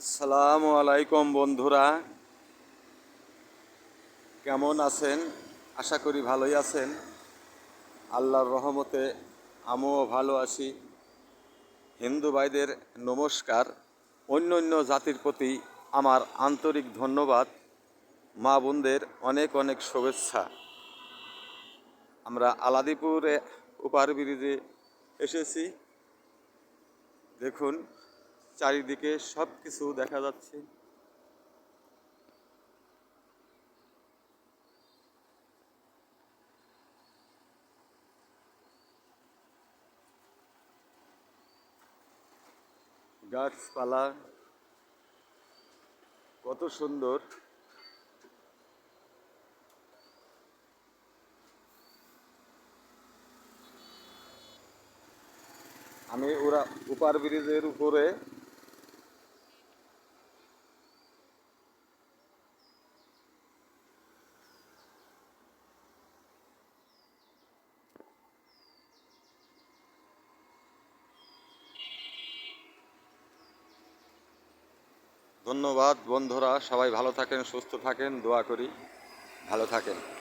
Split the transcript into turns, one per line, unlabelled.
আসসালামু আলাইকুম বন্ধুরা, কেমন আছেন? আশা করি ভালোই আছেন। আল্লাহর রহমতে আমিও ভালো আছি। হিন্দু ভাইদের নমস্কার। অন্য অন্য জাতির প্রতি আমার আন্তরিক ধন্যবাদ। মা বোনদের অনেক অনেক শুভেচ্ছা। আমরা আলাদিপুরে উপার ব্রিজে এসেছি। দেখুন, চারিদিকে সব কিছু দেখা যাচ্ছে। গাছপালা কত সুন্দর। আমি উপার ব্রিজের উপরে। ধন্যবাদ বন্ধুরা, সবাই ভালো থাকেন, সুস্থ থাকেন, দোয়া করি ভালো থাকেন।